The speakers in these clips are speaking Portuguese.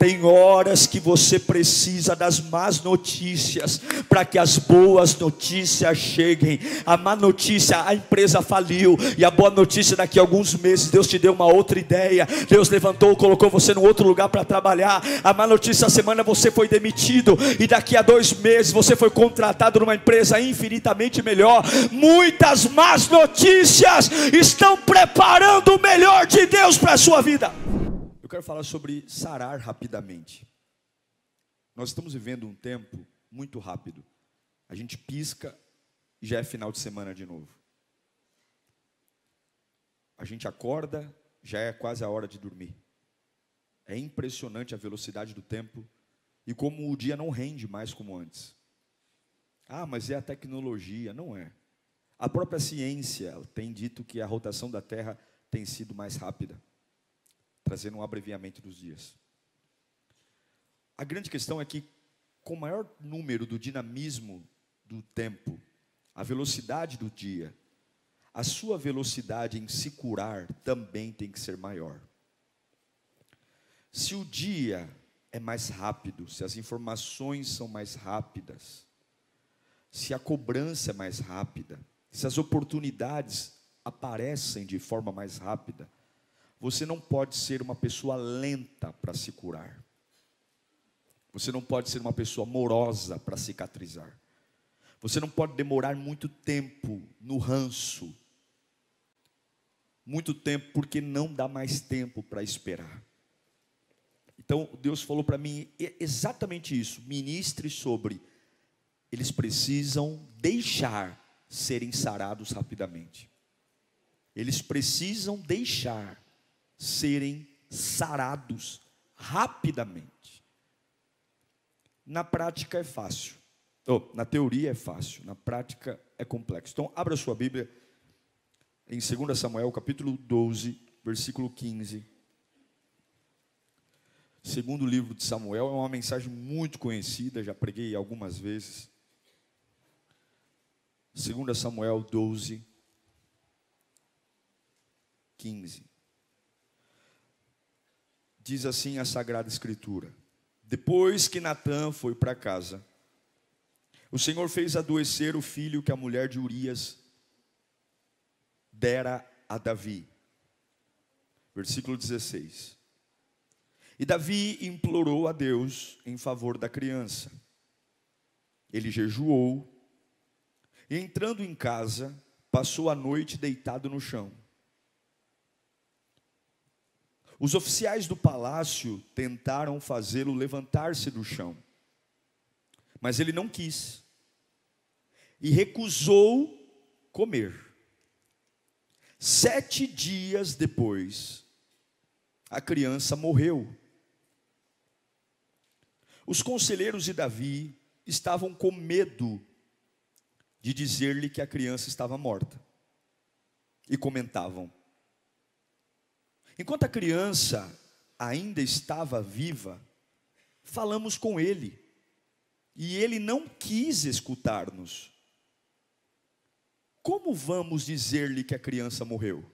Tem horas que você precisa das más notícias para que as boas notícias cheguem. A má notícia, a empresa faliu, e a boa notícia, daqui a alguns meses Deus te deu uma outra ideia, Deus levantou, colocou você num outro lugar para trabalhar. A má notícia, a semana você foi demitido, e daqui a 2 meses você foi contratado numa empresa infinitamente melhor. Muitas más notícias estão preparando o melhor de Deus para a sua vida. Eu quero falar sobre sarar rapidamente. Nós estamos vivendo um tempo muito rápido. A gente pisca e já é final de semana de novo. A gente acorda, já é quase a hora de dormir. É impressionante a velocidade do tempo e como o dia não rende mais como antes. Ah, mas é a tecnologia. Não é. A própria ciência tem dito que a rotação da Terra tem sido mais rápida, trazendo um abreviamento dos dias. A grande questão é que, com o maior número do dinamismo do tempo, a velocidade do dia, a sua velocidade em se curar também tem que ser maior. Se o dia é mais rápido, se as informações são mais rápidas, se a cobrança é mais rápida, se as oportunidades aparecem de forma mais rápida, você não pode ser uma pessoa lenta para se curar. Você não pode ser uma pessoa morosa para cicatrizar. Você não pode demorar muito tempo no ranço. Muito tempo, porque não dá mais tempo para esperar. Então, Deus falou para mim exatamente isso. Ministre sobre. Eles precisam deixar serem sarados rapidamente. Eles precisam deixar serem sarados rapidamente. Na prática é fácil. Na teoria é fácil, na prática é complexo. Então, abra sua Bíblia em 2 Samuel, capítulo 12, versículo 15. Segundo livro de Samuel, é uma mensagem muito conhecida, já preguei algumas vezes. 2 Samuel 12, 15. Diz assim a Sagrada Escritura: depois que Natã foi para casa, o Senhor fez adoecer o filho que a mulher de Urias dera a Davi. Versículo 16. E Davi implorou a Deus em favor da criança. Ele jejuou e, entrando em casa, passou a noite deitado no chão. Os oficiais do palácio tentaram fazê-lo levantar-se do chão, mas ele não quis e recusou comer. 7 dias depois, a criança morreu. Os conselheiros de Davi estavam com medo de dizer-lhe que a criança estava morta, e comentavam: enquanto a criança ainda estava viva, falamos com ele, e ele não quis escutar-nos. Como vamos dizer-lhe que a criança morreu?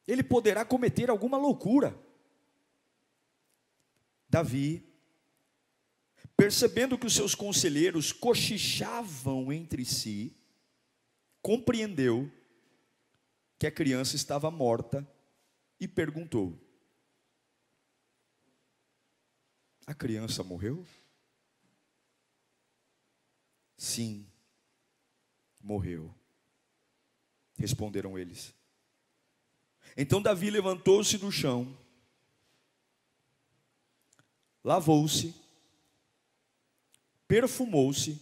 Ele poderá cometer alguma loucura. Davi, percebendo que os seus conselheiros cochichavam entre si, compreendeu que a criança estava morta e perguntou: a criança morreu? Sim, morreu, responderam eles. Então Davi levantou-se do chão, lavou-se, perfumou-se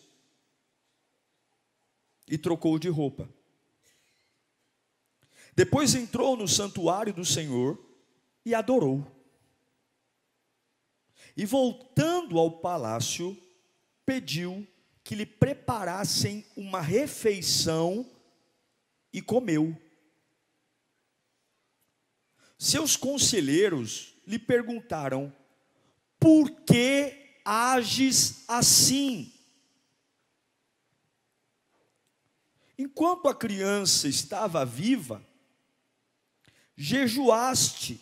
e trocou de roupa. Depois entrou no santuário do Senhor e adorou. E voltando ao palácio, pediu que lhe preparassem uma refeição e comeu. Seus conselheiros lhe perguntaram: por que ages assim? Enquanto a criança estava viva, jejuaste,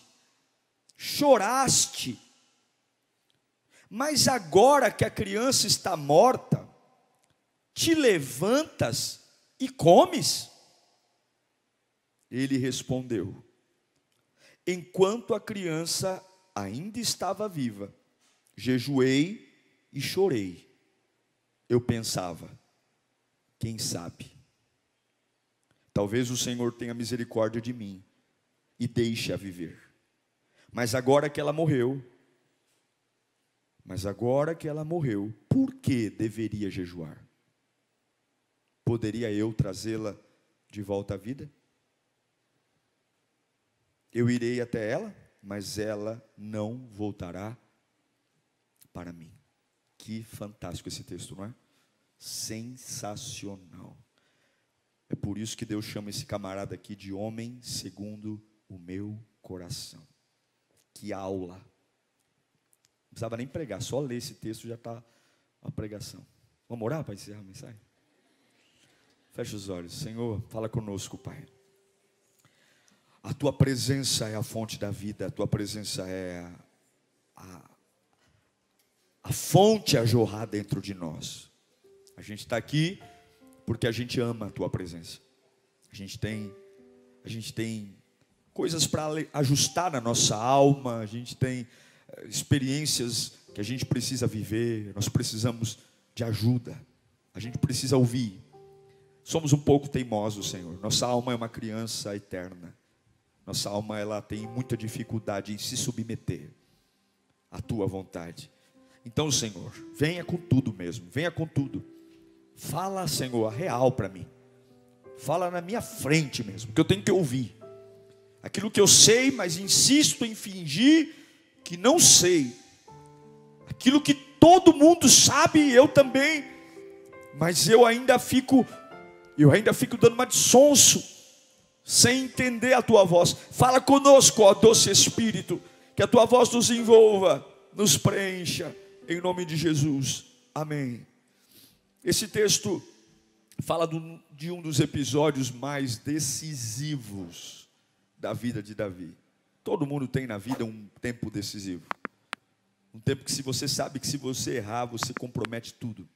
choraste, mas agora que a criança está morta, te levantas e comes? Ele respondeu: enquanto a criança ainda estava viva, jejuei e chorei. Eu pensava, quem sabe, talvez o Senhor tenha misericórdia de mim e deixe-a viver. Mas agora que ela morreu, por que deveria jejuar? Poderia eu trazê-la de volta à vida? Eu irei até ela, mas ela não voltará para mim. Que fantástico esse texto, não é? Sensacional. É por isso que Deus chama esse camarada aqui de homem segundo o meu coração. Que aula. Não precisava nem pregar, só ler esse texto já está uma pregação. Vamos orar para encerrar a mensagem? Feche os olhos. Senhor, fala conosco, Pai. A Tua presença é a fonte da vida, a Tua presença é a fonte a jorrar dentro de nós. A gente está aqui porque a gente ama a Tua presença. A gente tem coisas para ajustar na nossa alma, a gente tem experiências que a gente precisa viver, nós precisamos de ajuda, a gente precisa ouvir. Somos um pouco teimosos, Senhor. Nossa alma é uma criança eterna. Nossa alma, ela tem muita dificuldade em se submeter à Tua vontade. Então, Senhor, venha com tudo mesmo, venha com tudo. Fala, Senhor, a real para mim. Fala na minha frente mesmo, que eu tenho que ouvir. Aquilo que eu sei, mas insisto em fingir que não sei. Aquilo que todo mundo sabe, eu também, mas eu ainda fico dando uma de sonso, sem entender a Tua voz. Fala conosco, ó doce Espírito, que a Tua voz nos envolva, nos preencha, em nome de Jesus, amém. Esse texto fala de um dos episódios mais decisivos da vida de Davi. Todo mundo tem na vida um tempo decisivo, um tempo que, se você sabe que se você errar, você compromete tudo.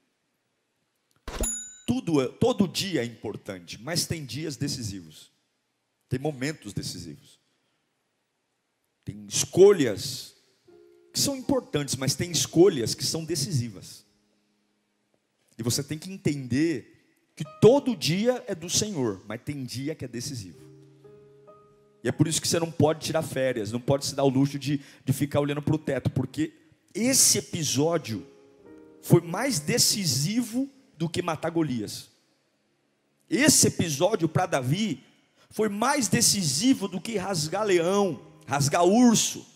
Todo dia é importante, mas tem dias decisivos, tem momentos decisivos, tem escolhas que são importantes, mas tem escolhas que são decisivas. E você tem que entender que todo dia é do Senhor, mas tem dia que é decisivo. E é por isso que você não pode tirar férias, não pode se dar o luxo de ficar olhando para o teto, porque esse episódio foi mais decisivo do que matar Golias. Esse episódio para Davi foi mais decisivo do que rasgar leão, rasgar urso.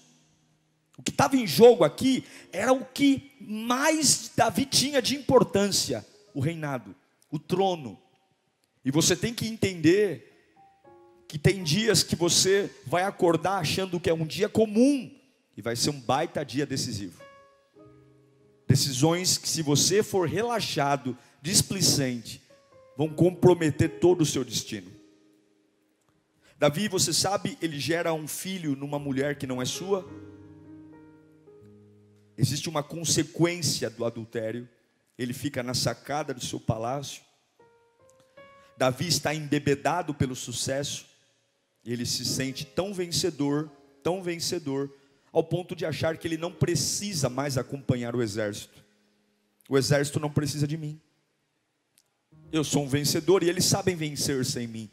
O que estava em jogo aqui era o que mais Davi tinha de importância: o reinado, o trono. E você tem que entender que tem dias que você vai acordar achando que é um dia comum, e vai ser um baita dia decisivo. Decisões que, se você for relaxado, displicente, vão comprometer todo o seu destino. Davi, você sabe, ele gera um filho numa mulher que não é sua. Existe uma consequência do adultério. Ele fica na sacada do seu palácio. Davi está embebedado pelo sucesso. Ele se sente tão vencedor, ao ponto de achar que ele não precisa mais acompanhar o exército. O exército não precisa de mim. Eu sou um vencedor e eles sabem vencer sem mim.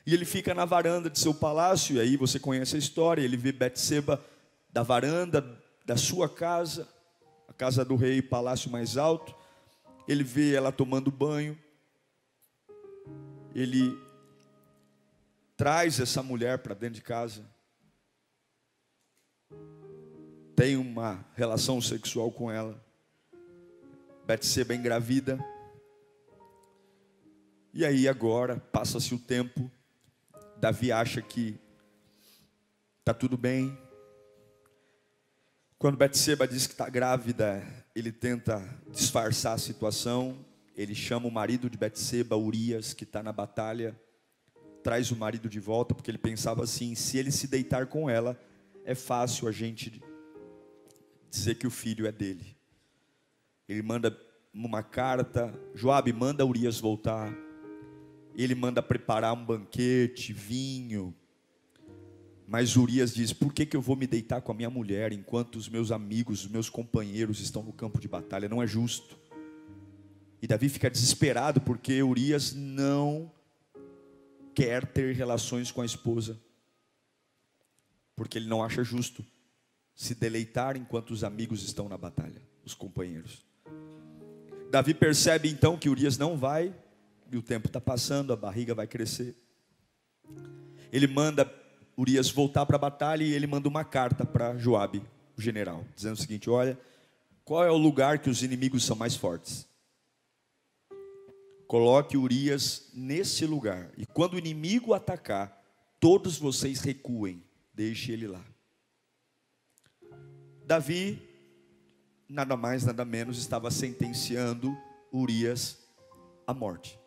E ele fica na varanda de seu palácio, e aí você conhece a história. Ele vê Betseba da varanda da sua casa, a casa do rei, palácio mais alto. Ele vê ela tomando banho. Ele traz essa mulher para dentro de casa, tem uma relação sexual com ela. Betseba engravida. E aí agora, passa-se o tempo, Davi acha que está tudo bem. Quando Betseba diz que está grávida, ele tenta disfarçar a situação. Ele chama o marido de Betseba, Urias, que está na batalha, traz o marido de volta, porque ele pensava assim: se ele se deitar com ela, é fácil a gente dizer que o filho é dele. Ele manda uma carta, Joabe, manda Urias voltar. Ele manda preparar um banquete, vinho. Mas Urias diz: por que eu vou me deitar com a minha mulher enquanto os meus amigos, os meus companheiros estão no campo de batalha? Não é justo. E Davi fica desesperado porque Urias não quer ter relações com a esposa, porque ele não acha justo se deleitar enquanto os amigos estão na batalha, os companheiros. Davi percebe então que Urias não vai, e o tempo está passando, a barriga vai crescer. Ele manda Urias voltar para a batalha e ele manda uma carta para Joabe, o general, dizendo o seguinte: olha, qual é o lugar que os inimigos são mais fortes? Coloque Urias nesse lugar, e quando o inimigo atacar, todos vocês recuem, deixe ele lá. Davi, nada mais, nada menos, estava sentenciando Urias à morte.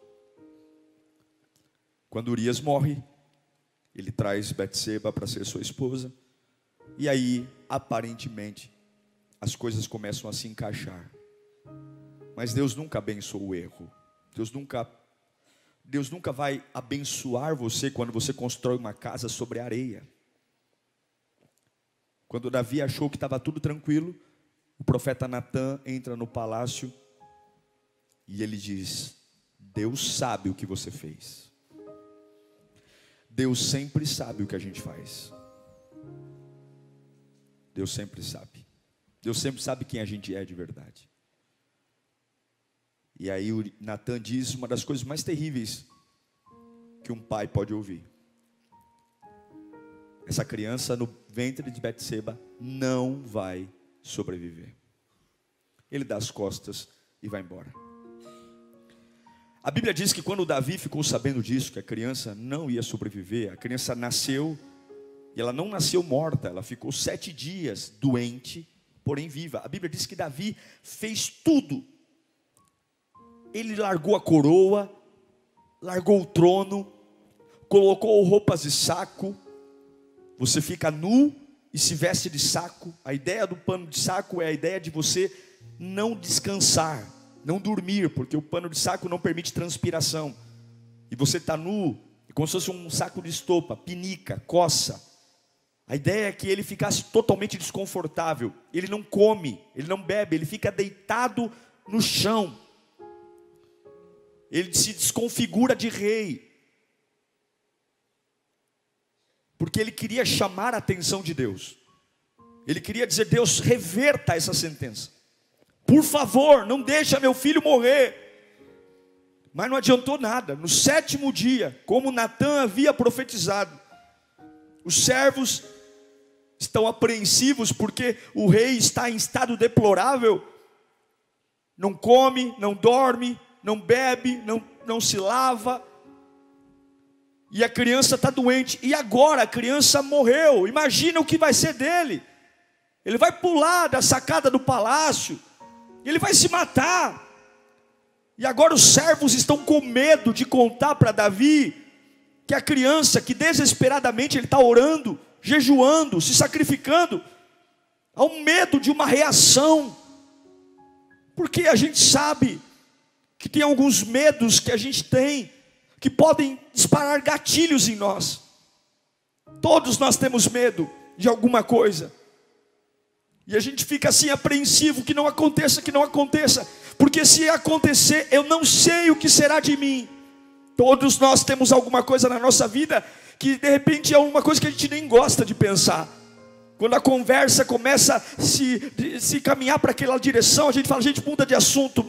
Quando Urias morre, ele traz Betseba para ser sua esposa, e aí, aparentemente, as coisas começam a se encaixar. Mas Deus nunca abençoa o erro. Deus nunca vai abençoar você quando você constrói uma casa sobre areia. Quando Davi achou que estava tudo tranquilo, o profeta Natã entra no palácio e ele diz: Deus sabe o que você fez. Deus sempre sabe o que a gente faz. Deus sempre sabe. Deus sempre sabe quem a gente é de verdade. E aí Natã diz uma das coisas mais terríveis que um pai pode ouvir: essa criança no ventre de Betseba não vai sobreviver. Ele dá as costas e vai embora. A Bíblia diz que quando Davi ficou sabendo disso, que a criança não ia sobreviver, a criança nasceu, e ela não nasceu morta, ela ficou 7 dias doente, porém viva. A Bíblia diz que Davi fez tudo. Ele largou a coroa, largou o trono, colocou roupas de saco. Você fica nu e se veste de saco. A ideia do pano de saco é a ideia de você não descansar, não dormir, porque o pano de saco não permite transpiração. E você está nu, como se fosse um saco de estopa, pinica, coça. A ideia é que ele ficasse totalmente desconfortável. Ele não come, ele não bebe, ele fica deitado no chão. Ele se desconfigura de rei, porque ele queria chamar a atenção de Deus. Ele queria dizer: Deus, reverta essa sentença, por favor, não deixa meu filho morrer. Mas não adiantou nada. No 7º dia, como Natã havia profetizado, os servos estão apreensivos porque o rei está em estado deplorável. Não come, não dorme, não bebe, não se lava. E a criança está doente. E agora a criança morreu. Imagina o que vai ser dele. Ele vai pular da sacada do palácio. Ele vai se matar. E agora os servos estão com medo de contar para Davi que a criança, que desesperadamente ele está orando, jejuando, se sacrificando, há um medo de uma reação. Porque a gente sabe que tem alguns medos que a gente tem, que podem disparar gatilhos em nós. Todos nós temos medo de alguma coisa. E a gente fica assim apreensivo, que não aconteça, porque se acontecer, eu não sei o que será de mim. Todos nós temos alguma coisa na nossa vida, que de repente é uma coisa que a gente nem gosta de pensar. Quando a conversa começa a se caminhar para aquela direção, a gente fala: gente, muda de assunto,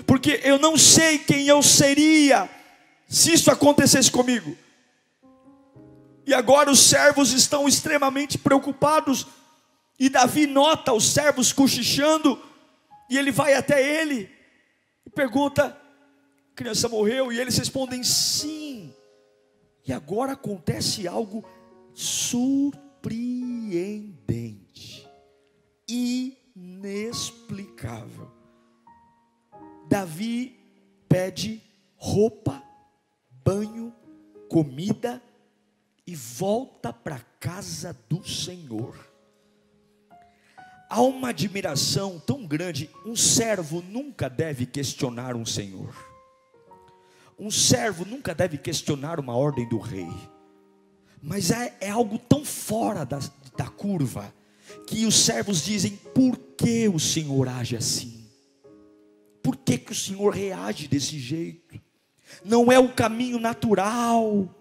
porque eu não sei quem eu seria se isso acontecesse comigo. E agora os servos estão extremamente preocupados, e Davi nota os servos cochichando, e ele vai até ele e pergunta: a criança morreu? E eles respondem: sim. E agora acontece algo surpreendente, inexplicável. Davi pede roupa, banho, comida e volta para a casa do Senhor. Há uma admiração tão grande. Um servo nunca deve questionar um senhor. Um servo nunca deve questionar uma ordem do rei. Mas é algo tão fora da curva, que os servos dizem: por que o Senhor age assim? Por que o Senhor reage desse jeito? Não é o caminho natural.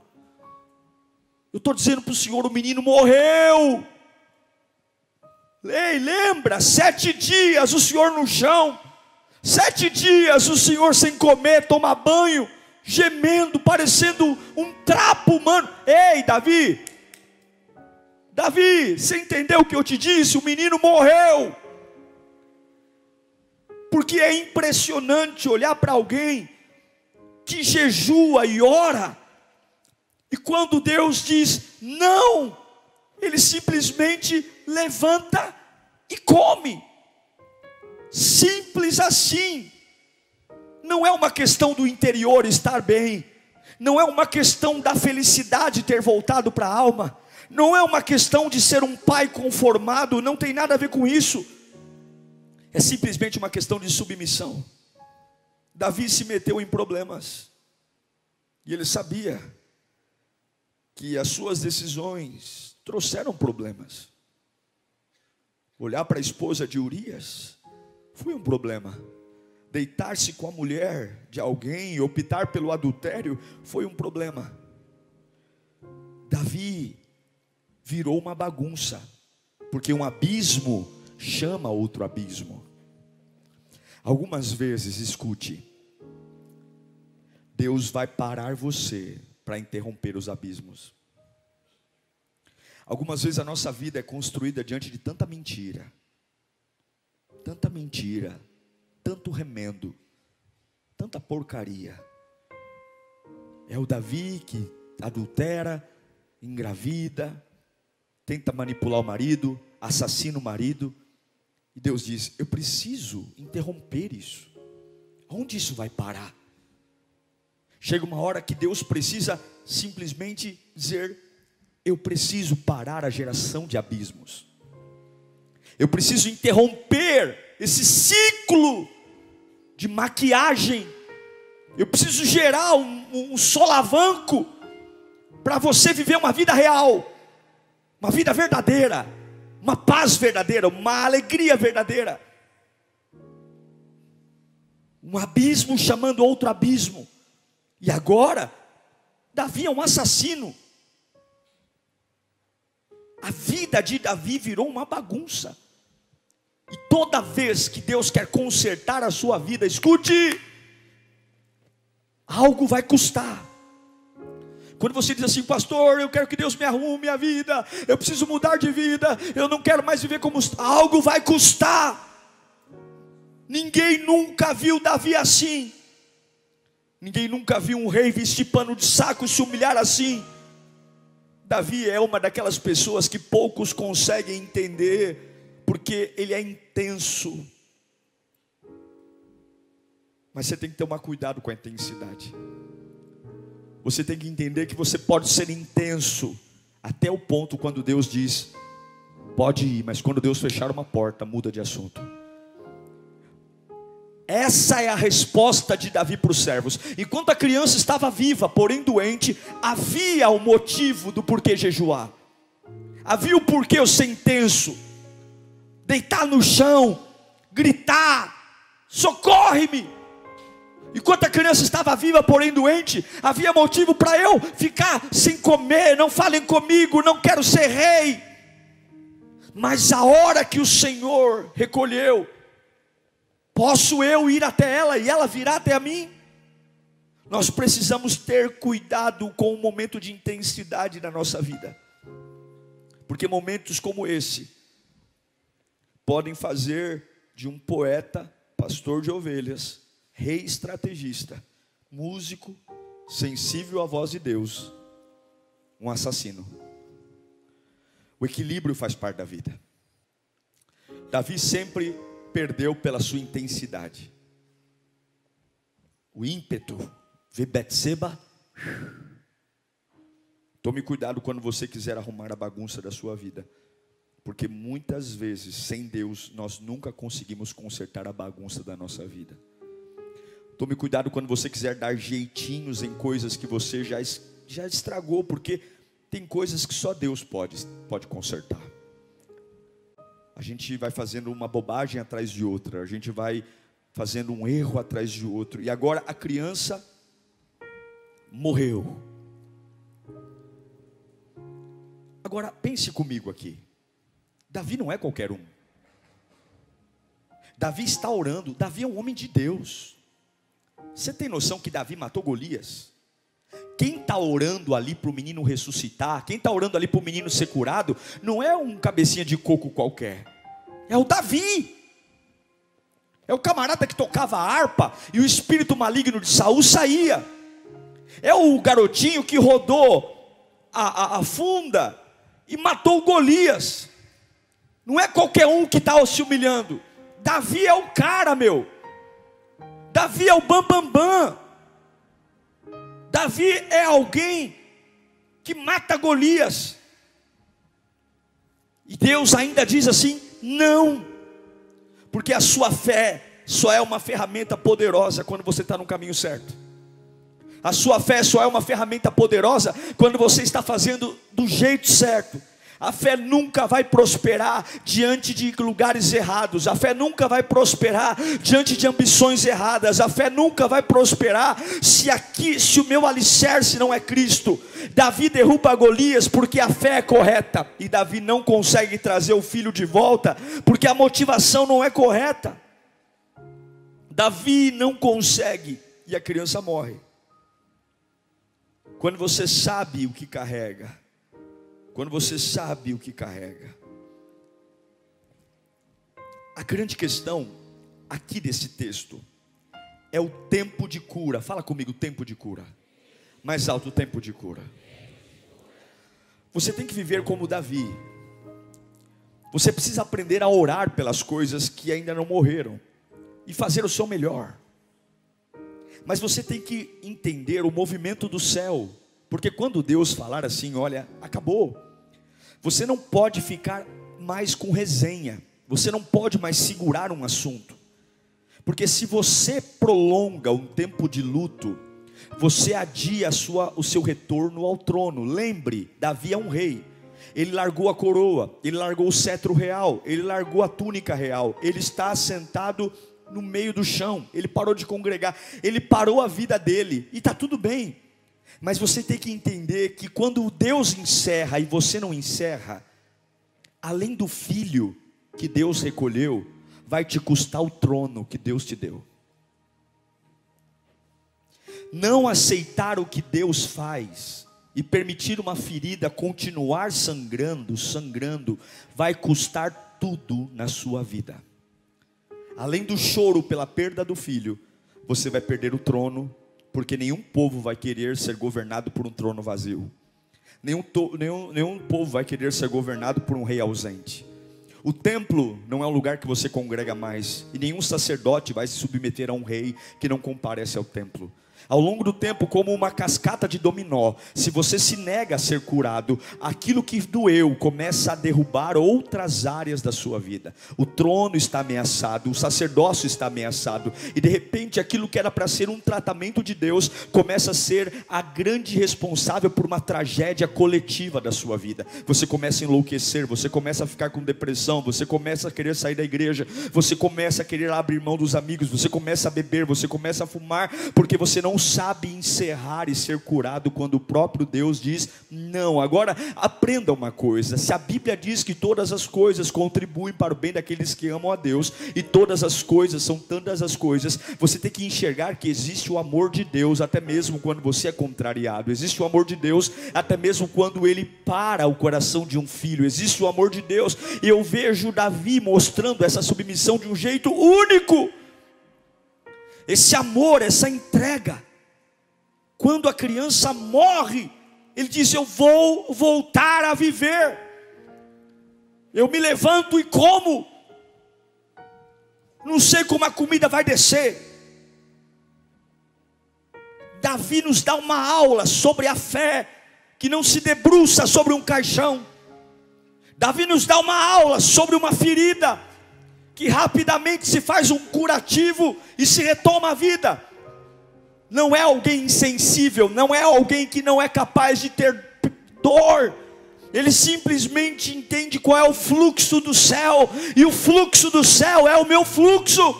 Eu estou dizendo para o Senhor: o menino morreu. Ei, lembra, 7 dias o Senhor no chão, 7 dias o Senhor sem comer, tomar banho, gemendo, parecendo um trapo humano. Ei, Davi, você entendeu o que eu te disse? O menino morreu. Porque é impressionante olhar para alguém que jejua e ora, e quando Deus diz não, ele simplesmente levanta e come. Simples assim. Não é uma questão do interior estar bem, não é uma questão da felicidade ter voltado para a alma, não é uma questão de ser um pai conformado, não tem nada a ver com isso. É simplesmente uma questão de submissão. Davi se meteu em problemas, e ele sabia que as suas decisões trouxeram problemas. Olhar para a esposa de Urias foi um problema. Deitar-se com a mulher de alguém, optar pelo adultério, foi um problema. Davi virou uma bagunça, porque um abismo chama outro abismo. Algumas vezes, escute, Deus vai parar você para interromper os abismos. Algumas vezes a nossa vida é construída diante de tanta mentira, tanto remendo, tanta porcaria. É o Davi que adultera, engravida, tenta manipular o marido, assassina o marido, e Deus diz: eu preciso interromper isso. Onde isso vai parar? Chega uma hora que Deus precisa simplesmente dizer: eu preciso parar a geração de abismos. Eu preciso interromper esse ciclo de maquiagem. Eu preciso gerar um solavanco para você viver uma vida real, uma vida verdadeira, uma paz verdadeira, uma alegria verdadeira. Um abismo chamando outro abismo. E agora, Davi é um assassino. A vida de Davi virou uma bagunça. E toda vez que Deus quer consertar a sua vida, escute, algo vai custar. Quando você diz assim: pastor, eu quero que Deus me arrume a vida, eu preciso mudar de vida, eu não quero mais viver como... Algo vai custar. Ninguém nunca viu Davi assim. Ninguém nunca viu um rei vestir pano de saco e se humilhar assim. Davi é uma daquelas pessoas que poucos conseguem entender, porque ele é intenso. Mas você tem que tomar cuidado com a intensidade. Você tem que entender que você pode ser intenso até o ponto quando Deus diz: pode ir, mas quando Deus fechar uma porta, muda de assunto. Essa é a resposta de Davi para os servos. Enquanto a criança estava viva, porém doente, havia o motivo do porquê jejuar. Havia o porquê eu ser intenso, deitar no chão, gritar: socorre-me. Enquanto a criança estava viva, porém doente, havia motivo para eu ficar sem comer. Não falem comigo, não quero ser rei. Mas a hora que o Senhor recolheu, posso eu ir até ela e ela virá até a mim? Nós precisamos ter cuidado com o momento de intensidade da nossa vida, porque momentos como esse podem fazer de um poeta, pastor de ovelhas, rei estrategista, músico, sensível à voz de Deus, um assassino. O equilíbrio faz parte da vida. Davi sempre perdeu pela sua intensidade. O ímpeto, vê Betseba, Tome cuidado quando você quiser arrumar a bagunça da sua vida, porque muitas vezes, sem Deus, nós nunca conseguimos consertar a bagunça da nossa vida. Tome cuidado quando você quiser dar jeitinhos em coisas que você já estragou, porque tem coisas que só Deus pode consertar. A gente vai fazendo uma bobagem atrás de outra, a gente vai fazendo um erro atrás de outro, e agora a criança morreu. Agora pense comigo aqui, Davi não é qualquer um. Davi está orando, Davi é um homem de Deus. Você tem noção que Davi matou Golias? Quem está orando ali para o menino ressuscitar, quem está orando ali para o menino ser curado, não é um cabecinha de coco qualquer, é o Davi. É o camarada que tocava a harpa e o espírito maligno de Saul saía. É o garotinho que rodou a funda e matou Golias. Não é qualquer um que está se humilhando. Davi é o cara, meu. Davi é o bambambam. Davi é alguém que mata Golias. E Deus ainda diz assim: não, porque a sua fé só é uma ferramenta poderosa quando você está no caminho certo. A sua fé só é uma ferramenta poderosa quando você está fazendo do jeito certo. A fé nunca vai prosperar diante de lugares errados. A fé nunca vai prosperar diante de ambições erradas. A fé nunca vai prosperar se o meu alicerce não é Cristo. Davi derruba Golias porque a fé é correta, e Davi não consegue trazer o filho de volta porque a motivação não é correta. Davi não consegue, e a criança morre. Quando você sabe o que carrega, quando você sabe o que carrega. A grande questão aqui desse texto é o tempo de cura. Fala comigo, tempo de cura. Mais alto, o tempo de cura. Você tem que viver como Davi. Você precisa aprender a orar pelas coisas que ainda não morreram e fazer o seu melhor. Mas você tem que entender o movimento do céu, porque quando Deus falar assim, olha, acabou, você não pode ficar mais com resenha, você não pode mais segurar um assunto, porque se você prolonga um tempo de luto, você adia o seu retorno ao trono. Lembre, Davi é um rei, ele largou a coroa, ele largou o cetro real, ele largou a túnica real, ele está sentado no meio do chão, ele parou de congregar, ele parou a vida dele, e está tudo bem. Mas você tem que entender que quando Deus encerra e você não encerra, além do filho que Deus recolheu, vai te custar o trono que Deus te deu. Não aceitar o que Deus faz e permitir uma ferida continuar sangrando, vai custar tudo na sua vida. Além do choro pela perda do filho, você vai perder o trono, porque nenhum povo vai querer ser governado por um trono vazio. Nenhum povo vai querer ser governado por um rei ausente. O templo não é um lugar que você congrega mais, e nenhum sacerdote vai se submeter a um rei que não comparece ao templo. Ao longo do tempo, como uma cascata de dominó, se você se nega a ser curado, aquilo que doeu começa a derrubar outras áreas da sua vida. O trono está ameaçado, o sacerdócio está ameaçado, e de repente aquilo que era para ser um tratamento de Deus, começa a ser a grande responsável por uma tragédia coletiva da sua vida. Você começa a enlouquecer, você começa a ficar com depressão, você começa a querer sair da igreja, você começa a querer abrir mão dos amigos, você começa a beber, você começa a fumar, porque você não sabe encerrar e ser curado quando o próprio Deus diz não. Agora aprenda uma coisa: se a Bíblia diz que todas as coisas contribuem para o bem daqueles que amam a Deus, e todas as coisas são tantas as coisas, você tem que enxergar que existe o amor de Deus até mesmo quando você é contrariado. Existe o amor de Deus até mesmo quando ele para o coração de um filho. Existe o amor de Deus, e eu vejo Davi mostrando essa submissão de um jeito único, esse amor, essa entrega. Quando a criança morre, ele diz: eu vou voltar a viver, eu me levanto e como, não sei como a comida vai descer. Davi nos dá uma aula sobre a fé, que não se debruça sobre um caixão. Davi nos dá uma aula sobre uma ferida, que rapidamente se faz um curativo e se retoma a vida. Não é alguém insensível, não é alguém que não é capaz de ter dor. Ele simplesmente entende qual é o fluxo do céu, e o fluxo do céu é o meu fluxo.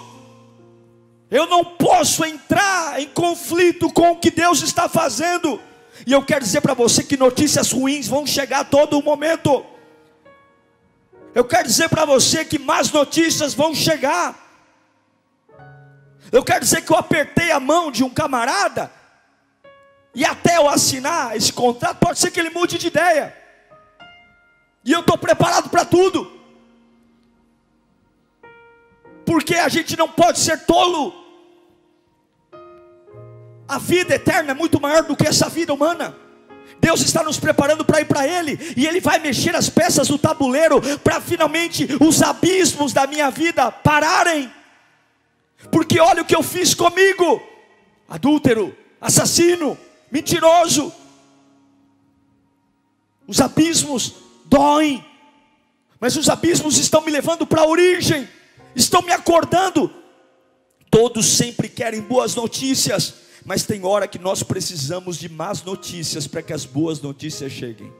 Eu não posso entrar em conflito com o que Deus está fazendo. E eu quero dizer para você que notícias ruins vão chegar a todo momento. Eu quero dizer para você que más notícias vão chegar. Eu quero dizer que eu apertei a mão de um camarada, e até eu assinar esse contrato, pode ser que ele mude de ideia. E eu estou preparado para tudo. Porque a gente não pode ser tolo. A vida eterna é muito maior do que essa vida humana. Deus está nos preparando para ir para Ele, e Ele vai mexer as peças do tabuleiro, para finalmente os abismos da minha vida pararem. Porque olha o que eu fiz comigo: adúltero, assassino, mentiroso. Os abismos doem, mas os abismos estão me levando para a origem, estão me acordando. Todos sempre querem boas notícias, mas tem hora que nós precisamos de más notícias para que as boas notícias cheguem.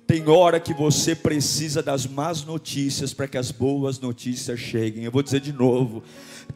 Tem hora que você precisa das más notícias para que as boas notícias cheguem. Eu vou dizer de novo: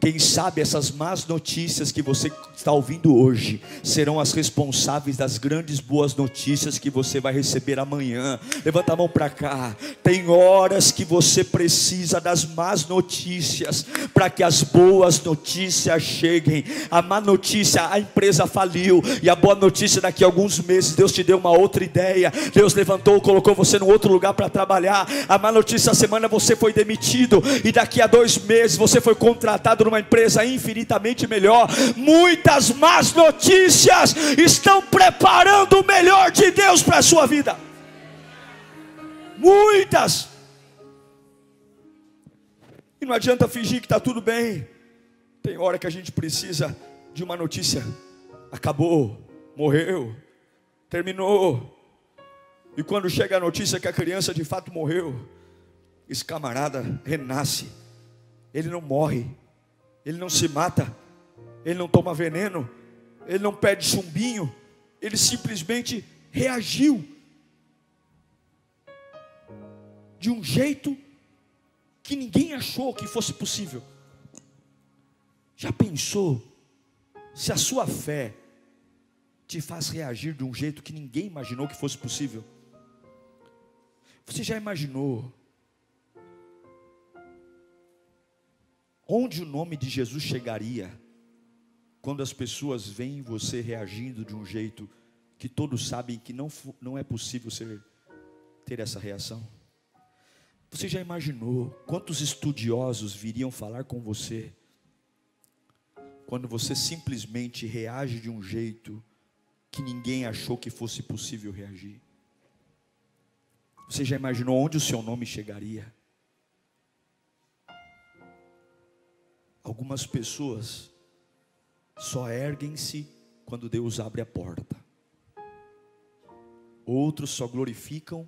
quem sabe essas más notícias que você está ouvindo hoje serão as responsáveis das grandes boas notícias que você vai receber amanhã. Levanta a mão para cá. Tem horas que você precisa das más notícias para que as boas notícias cheguem. A má notícia: a empresa faliu. E a boa notícia: daqui a alguns meses Deus te deu uma outra ideia. Deus levantou, colocou você num outro lugar para trabalhar. A má notícia: a semana você foi demitido, e daqui a 2 meses você foi contratado numa empresa infinitamente melhor. Muitas más notícias estão preparando o melhor de Deus para a sua vida. Muitas. E não adianta fingir que está tudo bem. Tem hora que a gente precisa de uma notícia: acabou, morreu, terminou. E quando chega a notícia que a criança de fato morreu, esse camarada renasce. Ele não morre, ele não se mata, ele não toma veneno, ele não pede chumbinho, ele simplesmente reagiu de um jeito que ninguém achou que fosse possível. Já pensou se a sua fé te faz reagir de um jeito que ninguém imaginou que fosse possível? Você já imaginou onde o nome de Jesus chegaria quando as pessoas veem você reagindo de um jeito que todos sabem que não é possível ter essa reação? Você já imaginou quantos estudiosos viriam falar com você quando você simplesmente reage de um jeito que ninguém achou que fosse possível reagir? Você já imaginou onde o seu nome chegaria? Algumas pessoas só erguem-se quando Deus abre a porta. Outros só glorificam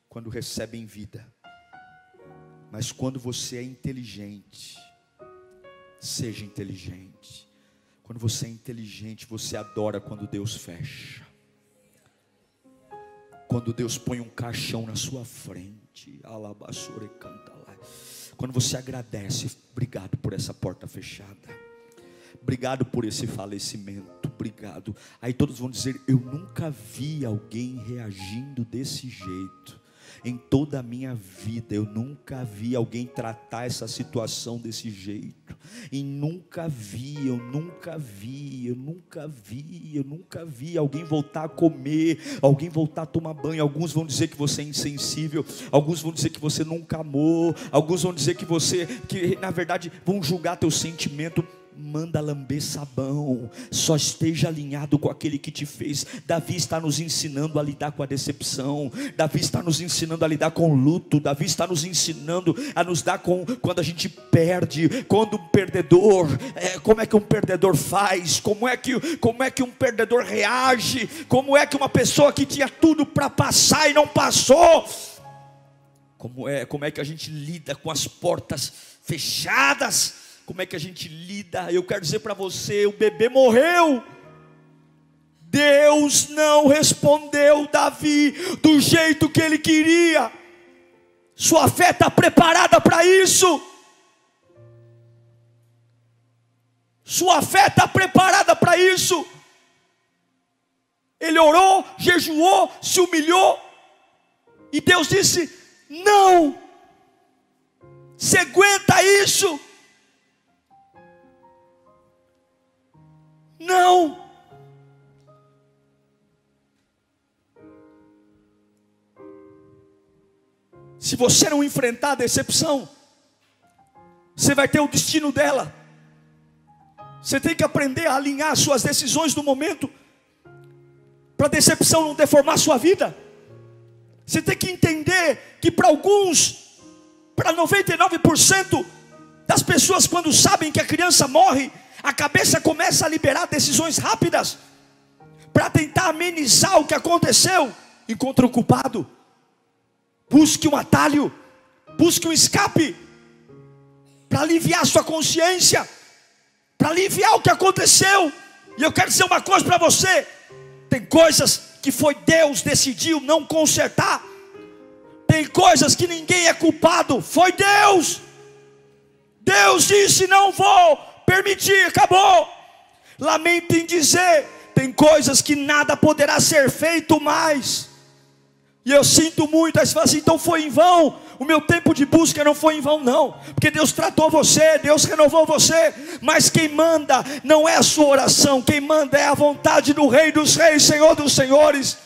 quando recebem vida. Mas quando você é inteligente, seja inteligente. Quando você é inteligente, você adora quando Deus fecha. Quando Deus põe um caixão na sua frente. Quando você agradece: obrigado por essa porta fechada, obrigado por esse falecimento, obrigado. Aí todos vão dizer: eu nunca vi alguém reagindo desse jeito. Em toda a minha vida eu nunca vi alguém tratar essa situação desse jeito. E nunca vi alguém voltar a comer, alguém voltar a tomar banho. Alguns vão dizer que você é insensível, alguns vão dizer que você nunca amou, alguns vão dizer que na verdade vão julgar teu sentimento. manda lamber sabão, só esteja alinhado com aquele que te fez. Davi está nos ensinando a lidar com a decepção, Davi está nos ensinando a lidar com o luto, Davi está nos ensinando a nos dar com quando a gente perde, quando um perdedor, como é que um perdedor faz, como é que um perdedor reage, como é que uma pessoa que tinha tudo para passar e não passou, como é que a gente lida com as portas fechadas, como é que a gente lida. Eu quero dizer para você, o bebê morreu, Deus não respondeu Davi do jeito que ele queria. Sua fé está preparada para isso, sua fé está preparada para isso. Ele orou, jejuou, se humilhou, e Deus disse: não, você aguenta isso? Não. Se você não enfrentar a decepção, você vai ter o destino dela. Você tem que aprender a alinhar suas decisões no momento, para a decepção não deformar a sua vida. Você tem que entender que para alguns, para 99% das pessoas, quando sabem que a criança morre, a cabeça começa a liberar decisões rápidas, para tentar amenizar o que aconteceu. Encontre o culpado, busque um atalho, busque um escape, para aliviar a sua consciência, para aliviar o que aconteceu. E eu quero dizer uma coisa para você: tem coisas que foi Deus decidiu não consertar, tem coisas que ninguém é culpado, foi Deus. Deus disse: não vou permitir, acabou. Lamento em dizer, tem coisas que nada poderá ser feito mais. E eu sinto muito. Aí você fala assim: então foi em vão, o meu tempo de busca não foi em vão. Não, porque Deus tratou você, Deus renovou você. Mas quem manda não é a sua oração, quem manda é a vontade do Rei dos Reis, Senhor dos Senhores.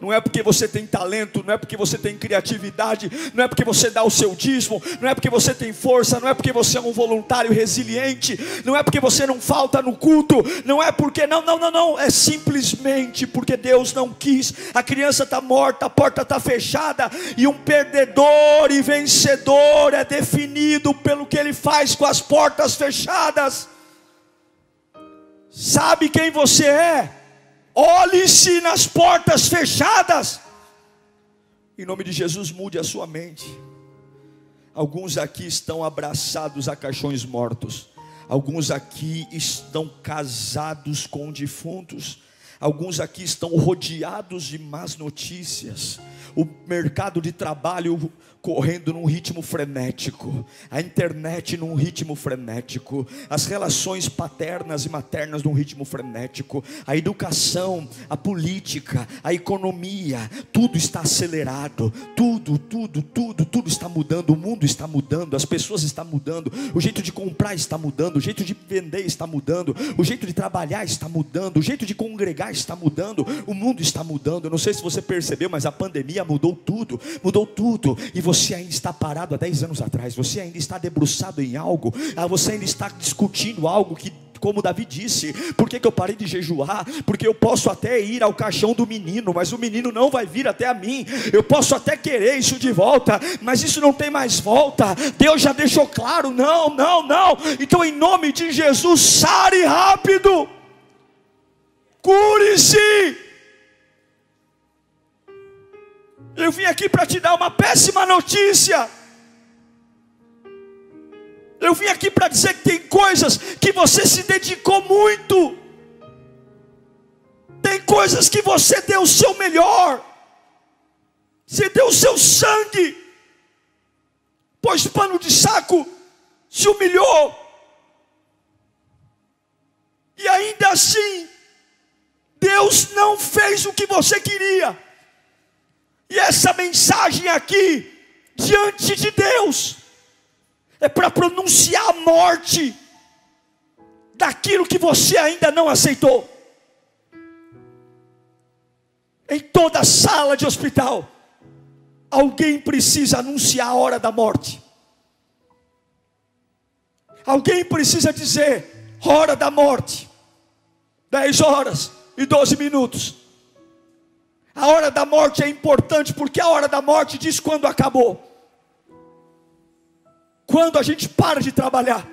Não é porque você tem talento, não é porque você tem criatividade, não é porque você dá o seu dízimo, não é porque você tem força, não é porque você é um voluntário resiliente, não é porque você não falta no culto, não é porque, não, é simplesmente porque Deus não quis. A criança está morta, a porta está fechada, e um perdedor e vencedor é definido pelo que ele faz com as portas fechadas. Sabe quem você é? Olhe-se nas portas fechadas. Em nome de Jesus, mude a sua mente. Alguns aqui estão abraçados a caixões mortos. Alguns aqui estão casados com defuntos. Alguns aqui estão rodeados de más notícias. O mercado de trabalho correndo num ritmo frenético, a internet num ritmo frenético, as relações paternas e maternas num ritmo frenético, a educação, a política, a economia, tudo está acelerado, tudo está mudando, o mundo está mudando, as pessoas estão mudando, o jeito de comprar está mudando, o jeito de vender está mudando, o jeito de trabalhar está mudando, o jeito de congregar está mudando, o mundo está mudando. Eu não sei se você percebeu, mas a pandemia mudou tudo, e você ainda está parado há 10 anos atrás, você ainda está debruçado em algo, você ainda está discutindo algo que, como Davi disse: por que eu parei de jejuar? Porque eu posso até ir ao caixão do menino, mas o menino não vai vir até a mim. Eu posso até querer isso de volta, mas isso não tem mais volta. Deus já deixou claro, não. Então, em nome de Jesus, sare rápido, cure-se. Eu vim aqui para te dar uma péssima notícia. Eu vim aqui para dizer que tem coisas que você se dedicou muito, tem coisas que você deu o seu melhor, você deu o seu sangue, pôs pano de saco, se humilhou, e ainda assim Deus não fez o que você queria. E essa mensagem aqui, diante de Deus, é para pronunciar a morte daquilo que você ainda não aceitou. Em toda sala de hospital, alguém precisa anunciar a hora da morte. Alguém precisa dizer: hora da morte, 10h12. A hora da morte é importante, porque a hora da morte diz quando acabou. Quando a gente para de trabalhar,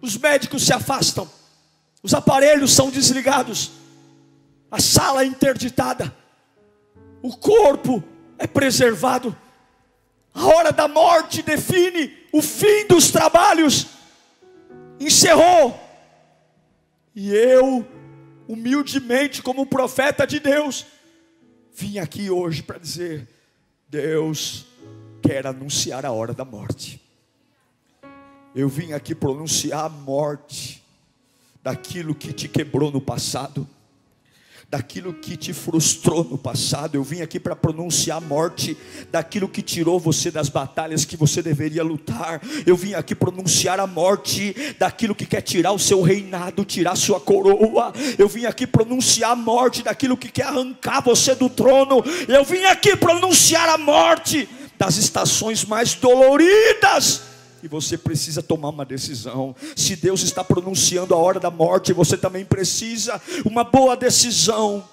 os médicos se afastam, os aparelhos são desligados, a sala é interditada, o corpo é preservado. A hora da morte define o fim dos trabalhos. Encerrou. E eu, humildemente, como profeta de Deus, vim aqui hoje para dizer: Deus quer anunciar a hora da morte. Eu vim aqui pronunciar a morte daquilo que te quebrou no passado, daquilo que te frustrou no passado. Eu vim aqui para pronunciar a morte daquilo que tirou você das batalhas que você deveria lutar. Eu vim aqui pronunciar a morte daquilo que quer tirar o seu reinado, tirar sua coroa. Eu vim aqui pronunciar a morte daquilo que quer arrancar você do trono. Eu vim aqui pronunciar a morte das estações mais doloridas. E você precisa tomar uma decisão. Se Deus está pronunciando a hora da morte, você também precisa. Uma boa decisão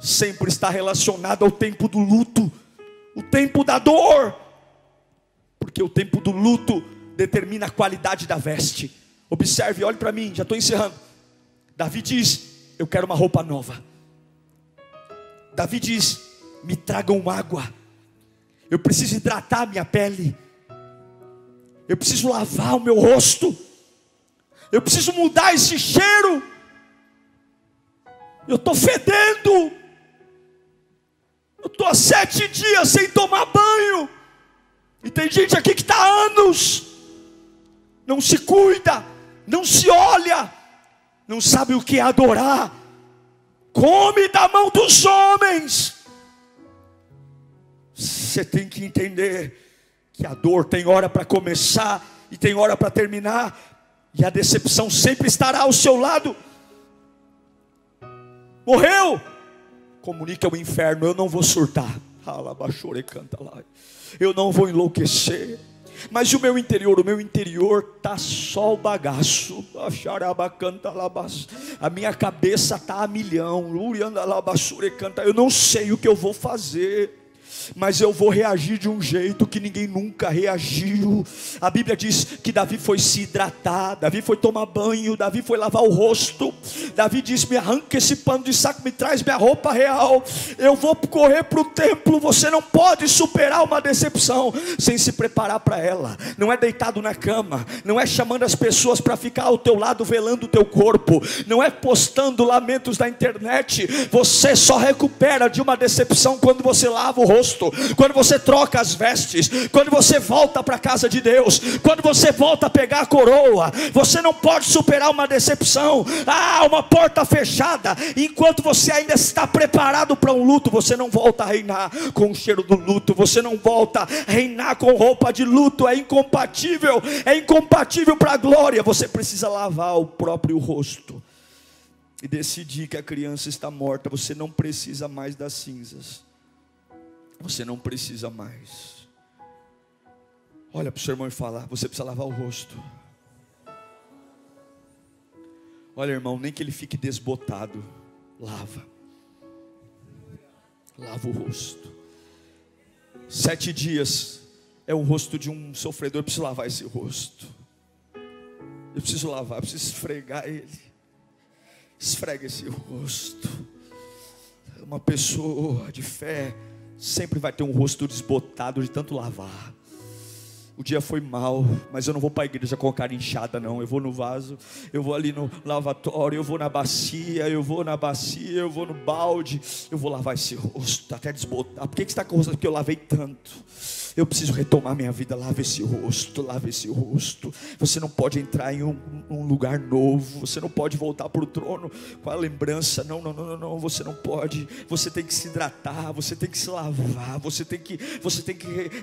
sempre está relacionada ao tempo do luto, o tempo da dor, porque o tempo do luto determina a qualidade da veste. Observe, olhe para mim, já estou encerrando. Davi diz: eu quero uma roupa nova. Davi diz: me tragam água, eu preciso hidratar a minha pele, eu preciso lavar o meu rosto, eu preciso mudar esse cheiro, eu estou fedendo, eu estou há 7 dias sem tomar banho, e tem gente aqui que está há anos, não se cuida, não se olha, não sabe o que é adorar, come da mão dos homens. Você tem que entender que a dor tem hora para começar e tem hora para terminar, e a decepção sempre estará ao seu lado. Morreu, comunica ao inferno: eu não vou surtar, eu não vou enlouquecer, mas o meu interior está só o bagaço, a minha cabeça está a milhão, eu não sei o que eu vou fazer, mas eu vou reagir de um jeito que ninguém nunca reagiu. A Bíblia diz que Davi foi se hidratar, Davi foi tomar banho, Davi foi lavar o rosto. Davi disse: me arranca esse pano de saco, me traz minha roupa real, eu vou correr para o templo. Você não pode superar uma decepção sem se preparar para ela. Não é deitado na cama, não é chamando as pessoas para ficar ao teu lado velando o teu corpo, não é postando lamentos na internet. Você só recupera de uma decepção quando você lava o rosto, quando você troca as vestes, quando você volta para a casa de Deus, quando você volta a pegar a coroa. Você não pode superar uma decepção, uma porta fechada, enquanto você ainda está preparado para um luto. Você não volta a reinar com o cheiro do luto, você não volta a reinar com roupa de luto. É incompatível para a glória. Você precisa lavar o próprio rosto e decidir que a criança está morta. Você não precisa mais das cinzas, você não precisa mais. Olha para o seu irmão e fala: você precisa lavar o rosto. Olha, irmão, nem que ele fique desbotado, lava o rosto. 7 dias é o rosto de um sofredor. Eu preciso lavar esse rosto, eu preciso lavar, eu preciso esfregar ele. Esfrega esse rosto. Uma pessoa de fé sempre vai ter um rosto desbotado de tanto lavar. O dia foi mal, mas eu não vou para a igreja com a cara inchada não. Eu vou no vaso, eu vou ali no lavatório, eu vou na bacia, eu vou no balde. Eu vou lavar esse rosto até desbotar. Por que você está com o rosto? Porque eu lavei tanto. Eu preciso retomar minha vida. Lava esse rosto, lava esse rosto. Você não pode entrar em um lugar novo, você não pode voltar para o trono com a lembrança. Não, você não pode. Você tem que se hidratar, você tem que se lavar, você tem que,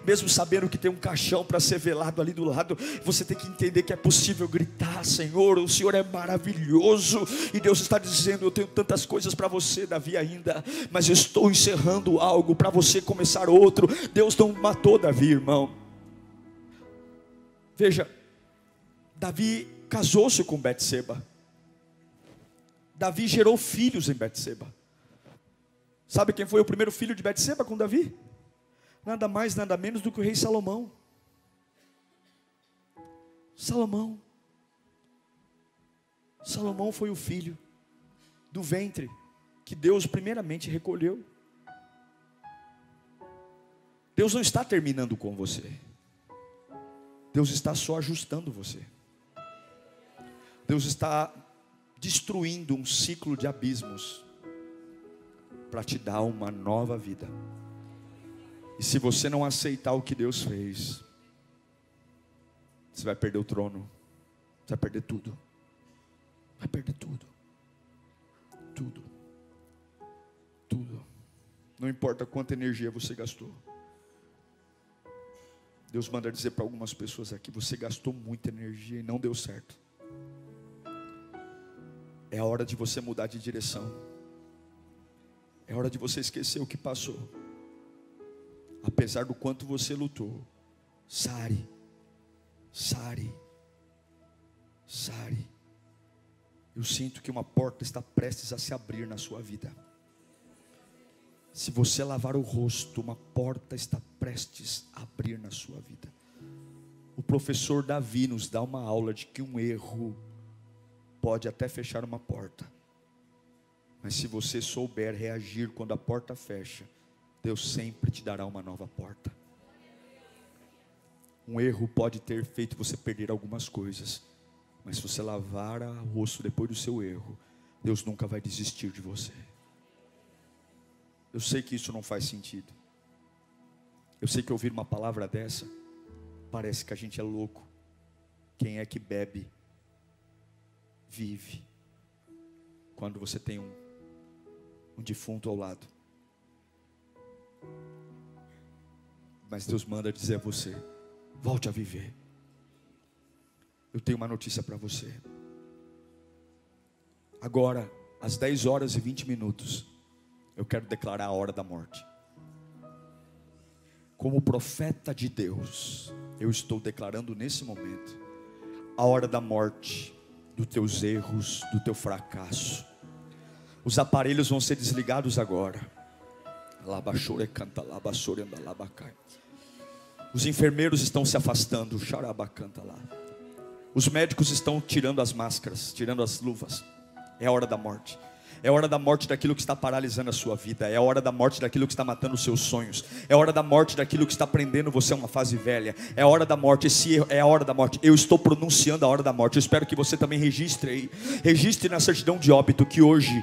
mesmo sabendo que tem um caixão para ser velado ali do lado, você tem que entender que é possível gritar: Senhor, o Senhor é maravilhoso. E Deus está dizendo: eu tenho tantas coisas para você, Davi, ainda, mas eu estou encerrando algo para você começar outro. Deus não matou Davi, irmão. Veja, Davi casou-se com Betseba. Davi gerou filhos em Betseba. Sabe quem foi o primeiro filho de Betseba com Davi? Nada mais, nada menos do que o rei Salomão. Salomão foi o filho do ventre que Deus primeiramente recolheu. Deus não está terminando com você. Deus está só ajustando você. Deus está destruindo um ciclo de abismos para te dar uma nova vida. E se você não aceitar o que Deus fez, você vai perder o trono, você vai perder tudo. Vai perder tudo. Tudo. Tudo. Não importa quanta energia você gastou. Deus manda dizer para algumas pessoas aqui: você gastou muita energia e não deu certo. É a hora de você mudar de direção. É hora de você esquecer o que passou. Apesar do quanto você lutou, sare. Eu sinto que uma porta está prestes a se abrir na sua vida. Se você lavar o rosto, uma porta está prestes a abrir na sua vida. O professor Davi nos dá uma aula de que um erro pode até fechar uma porta, mas se você souber reagir quando a porta fecha, Deus sempre te dará uma nova porta. Um erro pode ter feito você perder algumas coisas, mas se você lavar o rosto depois do seu erro, Deus nunca vai desistir de você. Eu sei que isso não faz sentido. Eu sei que ouvir uma palavra dessa parece que a gente é louco. Quem é que bebe, vive, quando você tem um defunto ao lado? Mas Deus manda dizer a você: volte a viver. Eu tenho uma notícia para você. Agora, às 10h20, eu quero declarar a hora da morte. Como profeta de Deus, eu estou declarando nesse momento a hora da morte, dos teus erros, do teu fracasso. Os aparelhos vão ser desligados agora. Os enfermeiros estão se afastando. Os médicos estão tirando as máscaras, tirando as luvas. É a hora da morte. É a hora da morte daquilo que está paralisando a sua vida. É a hora da morte daquilo que está matando os seus sonhos. É a hora da morte daquilo que está prendendo você a uma fase velha. É a hora da morte. Esse erro é a hora da morte. Eu estou pronunciando a hora da morte. Eu espero que você também registre aí. Registre na certidão de óbito que hoje,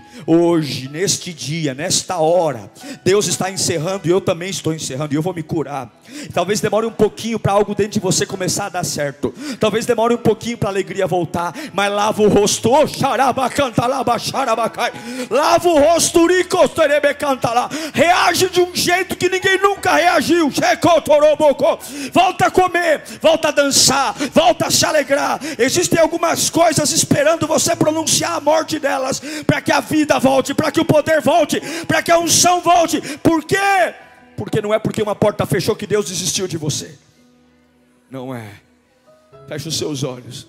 neste dia, nesta hora, Deus está encerrando e eu também estou encerrando. E eu vou me curar. Talvez demore um pouquinho para algo dentro de você começar a dar certo. Talvez demore um pouquinho para a alegria voltar. Mas lava o rosto. Lava o rosto, reage de um jeito que ninguém nunca reagiu. Volta a comer, volta a dançar, volta a se alegrar. Existem algumas coisas esperando você pronunciar a morte delas, para que a vida volte, para que o poder volte, para que a unção volte. Por quê? Porque não é porque uma porta fechou que Deus desistiu de você. Não é. Feche os seus olhos.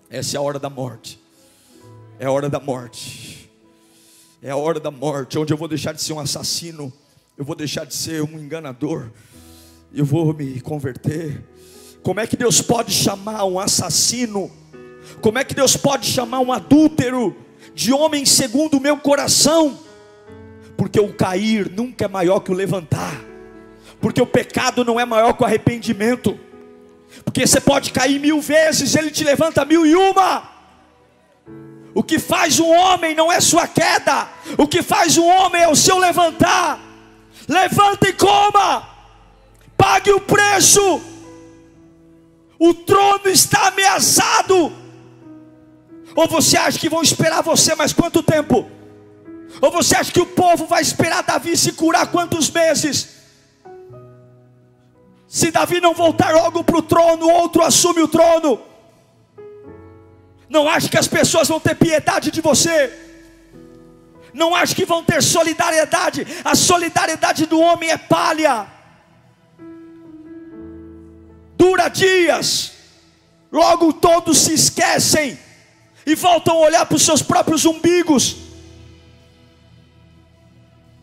Essa é a hora da morte. É a hora da morte. É a hora da morte, onde eu vou deixar de ser um assassino, eu vou deixar de ser um enganador, eu vou me converter. Como é que Deus pode chamar um assassino? Como é que Deus pode chamar um adúltero de homem segundo o meu coração? Porque o cair nunca é maior que o levantar. Porque o pecado não é maior que o arrependimento. Porque você pode cair 1000 vezes, Ele te levanta 1001. O que faz um homem não é sua queda. O que faz um homem é o seu levantar. Levanta e coma. Pague o preço. O trono está ameaçado. Ou você acha que vão esperar você mais quanto tempo? Ou você acha que o povo vai esperar Davi se curar quantos meses? Se Davi não voltar logo para o trono, outro assume o trono. Não ache que as pessoas vão ter piedade de você. Não ache que vão ter solidariedade. A solidariedade do homem é palha. Dura dias. Logo todos se esquecem e voltam a olhar para os seus próprios umbigos.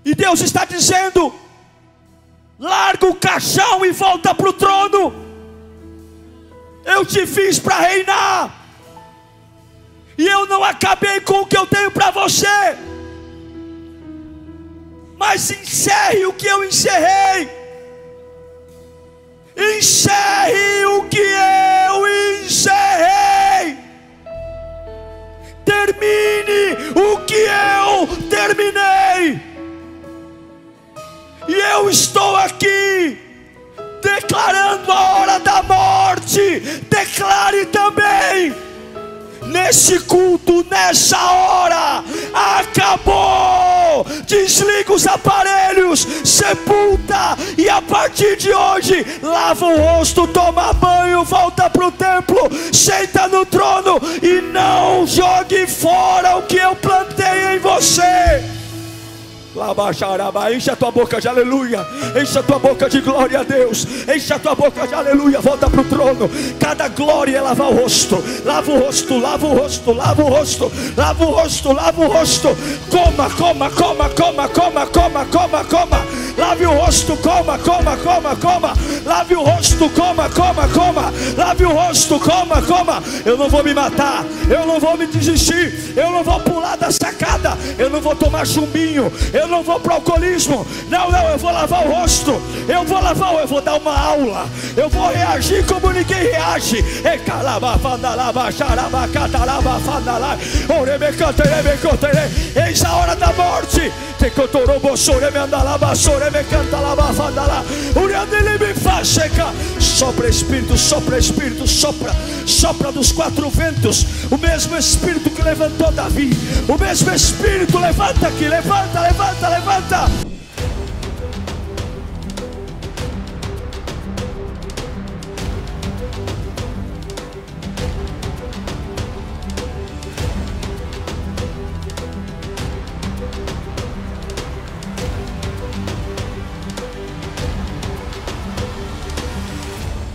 E Deus está dizendo: larga o caixão e volta para o trono. Eu te fiz para reinar, e eu não acabei com o que eu tenho para você. Mas encerre o que eu encerrei. Encerre o que eu encerrei. Termine o que eu terminei. E eu estou aqui declarando a hora da morte. Declare também nesse culto, nessa hora, acabou. Desliga os aparelhos, sepulta, e a partir de hoje, lava o rosto, toma banho, volta para o templo, senta no trono e não jogue fora o que eu plantei em você. Enche a tua boca de aleluia. Enche a tua boca de glória a Deus. Enche a tua boca de aleluia. Volta para o trono. Cada glória é lavar o rosto. Lava o rosto, lava o rosto, lava o rosto, lava o rosto, lava o rosto. Coma, coma, coma, coma, coma, coma, coma, coma. Lave o rosto, coma, coma, coma, coma. Lave o rosto, coma, coma, coma. Lave o rosto, coma, coma. Eu não vou me matar, eu não vou me desistir, eu não vou pular da sacada, eu não vou tomar chumbinho, eu não vou para o alcoolismo. Não, eu vou lavar o rosto. Eu vou dar uma aula. Eu vou reagir como ninguém reage. Eis a hora da morte. Sopra Espírito, sopra Espírito, sopra. Sopra dos quatro ventos. O mesmo Espírito que levantou Davi, o mesmo Espírito levanta aqui, levanta, levanta, levanta.